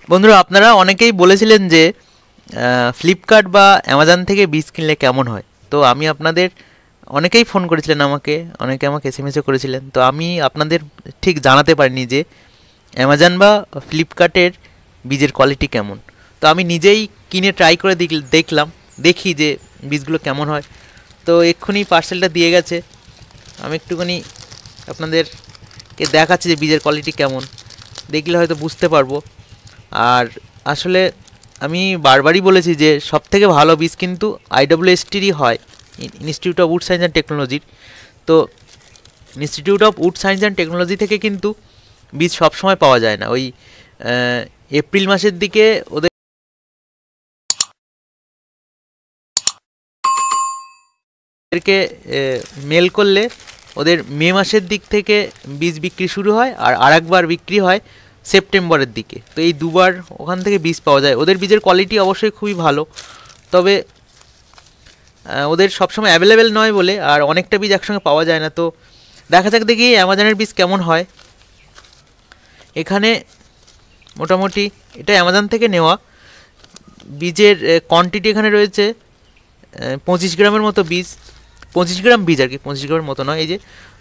বন্ধুরা, আপনারা অনেকেই বলেছিলেন যে ফ্লিপকার্ট বা অ্যামাজন থেকে বীজ কিনলে কেমন হয়। তো আমি আপনাদের অনেকেই ফোন করেছিলেন আমাকে, অনেকে আমাকে এসএমএসও করেছিলেন। তো আমি আপনাদের ঠিক জানাতে পারিনি যে অ্যামাজন বা ফ্লিপকার্টের বীজের কোয়ালিটি কেমন। তো আমি নিজেই কিনে ট্রাই করে দেখি যে বীজগুলো কেমন হয়। তো এক্ষুনি পার্সেলটা দিয়ে গেছে, আমি একটুখানি আপনাদেরকে দেখাচ্ছি যে বীজের কোয়ালিটি কেমন, দেখলে হয়তো বুঝতে পারবো। আর আসলে আমি বারবারই বলেছি যে সবথেকে ভালো বীজ কিন্তু IWSTরই হয়, institute of wood science and টেকনোলজির। তো institute of wood science and technology থেকে কিন্তু বীজ সবসময় পাওয়া যায় না। ওই এপ্রিল মাসের দিকে ওদেরকে মেল করলে ওদের মে মাসের দিক থেকে বীজ বিক্রি শুরু হয়, আর আরেকবার বিক্রি হয় সেপ্টেম্বরের দিকে। তো এই দুবার ওখান থেকে বীজ পাওয়া যায়। ওদের বীজের কোয়ালিটি অবশ্যই খুবই ভালো, তবে ওদের সবসময় অ্যাভেলেবেল নয় বলে আর অনেকটা বীজ একসঙ্গে পাওয়া যায় না। তো দেখা যাক দেখি অ্যামাজনের বীজ কেমন হয়। এখানে মোটামুটি এটা অ্যামাজন থেকে নেওয়া বীজের কোয়ান্টিটি এখানে রয়েছে 25 গ্রামের মতো বীজ। 25 গ্রাম বীজ আর কি, 25 গ্রামের মতো নয়, এই যে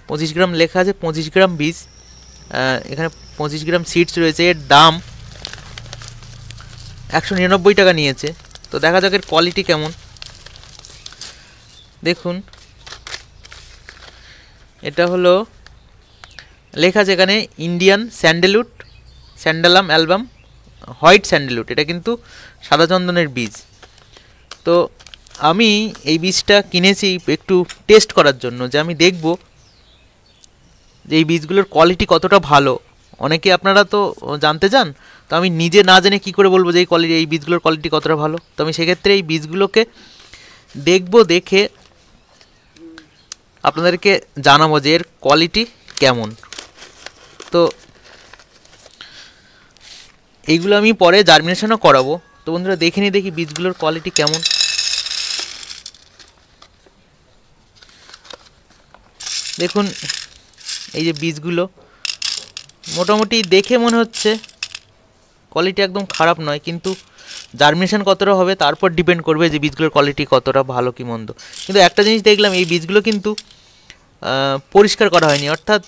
25 গ্রাম লেখা আছে, 25 গ্রাম বীজ। এখানে 25 গ্রাম সিডস রয়েছে। এর দাম 199 টাকা নিয়েছে। তো দেখা যাক এর কোয়ালিটি কেমন। দেখুন, এটা হলো লেখা আছে এখানে Indian sandalwood, santalum album, white sandalwood. এটা কিন্তু সাদা চন্দনের বীজ। তো আমি এই বীজটা কিনেছি একটু টেস্ট করার জন্য, যে আমি দেখব যে এই বীজগুলোর কোয়ালিটি কতটা ভালো। অনেকে আপনারা তো জানতে চান, তো আমি নিজে না জেনে কী করে বলবো যে এই বীজগুলোর কোয়ালিটি কতটা ভালো। তো আমি সেক্ষেত্রে এই বীজগুলোকে দেখব, দেখে আপনাদেরকে জানাবো যে এর কোয়ালিটি কেমন। তো এইগুলো আমি পরে জার্মিনেশনও করাবো। তো বন্ধুরা দেখে দেখি বীজগুলোর কোয়ালিটি কেমন। দেখুন, এই যে বীজগুলো মোটামুটি দেখে মনে হচ্ছে কোয়ালিটি একদম খারাপ নয়, কিন্তু জার্মিনেশন কতটা হবে তারপর ডিপেন্ড করবে যে বীজগুলোর কোয়ালিটি কতটা ভালো কি মন্দ। কিন্তু একটা জিনিস দেখলাম, এই বীজগুলো কিন্তু পরিষ্কার করা হয়নি। অর্থাৎ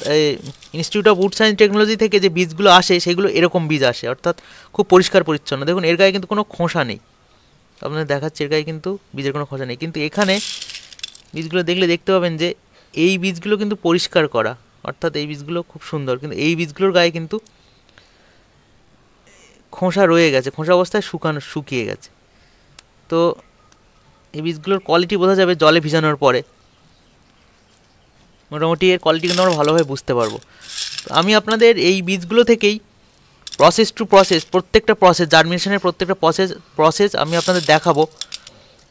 institute of wood science technology থেকে যে বীজগুলো আসে সেগুলো এরকম বীজ আসে, অর্থাৎ খুব পরিষ্কার পরিচ্ছন্ন। দেখুন, এর গায়ে কিন্তু কোনো খোসা নেই, আপনাদের দেখাচ্ছে এর গায়ে কিন্তু বীজের কোনো খোসা নেই। কিন্তু এখানে বীজগুলো দেখলে দেখতে পাবেন যে এই বীজগুলো কিন্তু পরিষ্কার করা, অর্থাৎ এই বীজগুলো খুব সুন্দর। কিন্তু এই বীজগুলোর গায়ে কিন্তু খোসা রয়ে গেছে, খোসা অবস্থায় শুকিয়ে গেছে। তো এই বীজগুলোর কোয়ালিটি বোঝা যাবে জলে ভিজানোর পরে। মোটামুটি এর কোয়ালিটি কিন্তু আমরা ভালোভাবে বুঝতে পারবো। আমি আপনাদের এই বীজগুলো থেকেই প্রসেস টু প্রসেস, প্রত্যেকটা প্রসেস, জার্মিনেশনের প্রত্যেকটা প্রসেস আমি আপনাদের দেখাবো।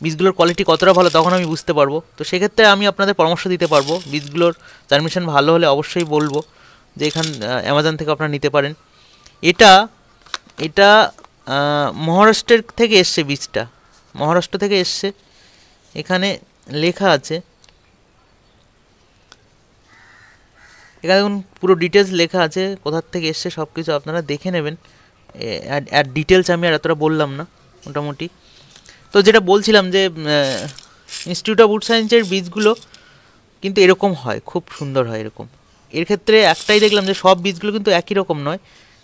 বীজগুলোর কোয়ালিটি কতটা ভালো তখন আমি বুঝতে পারবো। তো সেক্ষেত্রে আমি আপনাদের পরামর্শ দিতে পারবো। বীজগুলোর জার্মিনেশন ভালো হলে অবশ্যই বলবো যে অ্যামাজন থেকে আপনারা নিতে পারেন। এটা মহারাষ্ট্রের থেকে এসছে বীজটা, মহারাষ্ট্র থেকে এসছে। এখানে লেখা আছে, এখানে দেখুন পুরো ডিটেলস লেখা আছে, কোথার থেকে এসছে সব কিছু আপনারা দেখে নেবেন। ডিটেলস আমি আর এতটা বললাম না মোটামুটি। তো যেটা বলছিলাম যে ইনস্টিটিউট অফ উড সায়েন্সের বীজগুলো কিন্তু এরকম হয়, খুব সুন্দর হয় এরকম। এর ক্ষেত্রে একটাই দেখলাম যে সব বীজগুলো কিন্তু একই রকম নয়,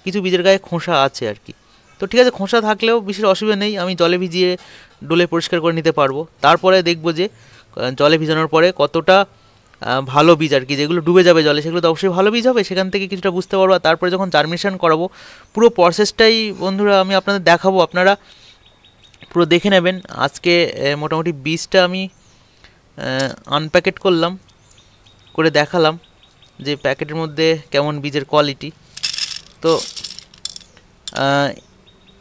কিছু বীজের গায়ে খোসা আছে আর কি। তো ঠিক আছে, খোসা থাকলেও বিশেষ অসুবিধা নেই, আমি জলে ভিজিয়ে ডোলে পরিষ্কার করে নিতে পারবো। তারপরে দেখবো যে জলে ভিজানোর পরে কতটা ভালো বীজ আর কি, যেগুলো ডুবে যাবে জলে সেগুলো তো অবশ্যই ভালো বীজ হবে, সেখান থেকে কিছুটা বুঝতে পারবো। তারপরে যখন জার্মিনেশন করাবো পুরো প্রসেসটাই বন্ধুরা আমি আপনাদের দেখাবো, আপনারা পুরো দেখে নেবেন। আজকে মোটামুটি বীজটা আমি আনপ্যাকেট করে দেখালাম যে প্যাকেটের মধ্যে কেমন বীজের কোয়ালিটি। তো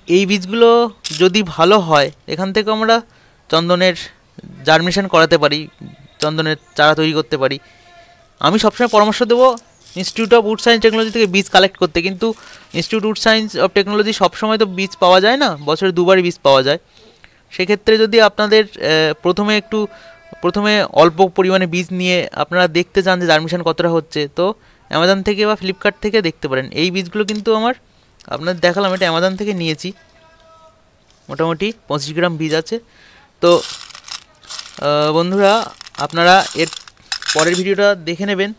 এই বীজগুলো যদি ভালো হয় এখান থেকে আমরা চন্দনের জার্মিনেশন করাতে পারি, চন্দনের চারা তৈরি করতে পারি। আমি সবসময় পরামর্শ দেবো institute of wood science technology থেকে বীজ কালেক্ট করতে, কিন্তু institute wood science of technology সবসময় তো বীজ পাওয়া যায় না, বছরে দুবারই বীজ পাওয়া যায়। সেক্ষেত্রে যদি আপনাদের প্রথমে অল্প পরিমাণে বীজ নিয়ে আপনারা দেখতে চান যে জার্মিনেশন কতটা হচ্ছে, তো অ্যামাজন থেকে বা ফ্লিপকার্ট থেকে দেখতে পারেন। এই বীজগুলো কিন্তু আমার আপনাদের দেখালাম, এটা অ্যামাজন থেকে নিয়েছি, মোটামুটি 25 গ্রাম বীজ আছে। তো বন্ধুরা আপনারা এর পরের ভিডিওটা দেখে নেবেন,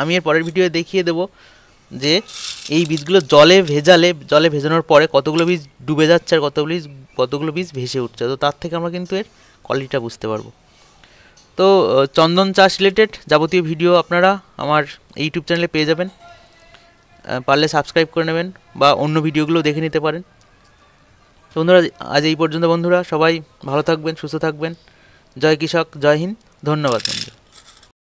আমি এর পরের ভিডিও দেখিয়ে দেবো যে এই বীজগুলো জলে ভেজানোর পরে কতগুলো বীজ ডুবে যাচ্ছে আর কতগুলো বীজ ভেসে উঠছে। তো তার থেকে আমরা কিন্তু এর কোয়ালিটিটা বুঝতে পারবো। তো চন্দন চাষ রিলেটেড যাবতীয় ভিডিও আপনারা আমার ইউটিউব চ্যানেলে পেয়ে যাবেন, পারলে সাবস্ক্রাইব করে নেবেন বা অন্য ভিডিওগুলো দেখে নিতে পারেন। তো বন্ধুরা আজ এই পর্যন্ত। বন্ধুরা সবাই ভালো থাকবেন, সুস্থ থাকবেন। জয় কৃষক, জয় হিন্দ, ধন্যবাদ বন্ধু।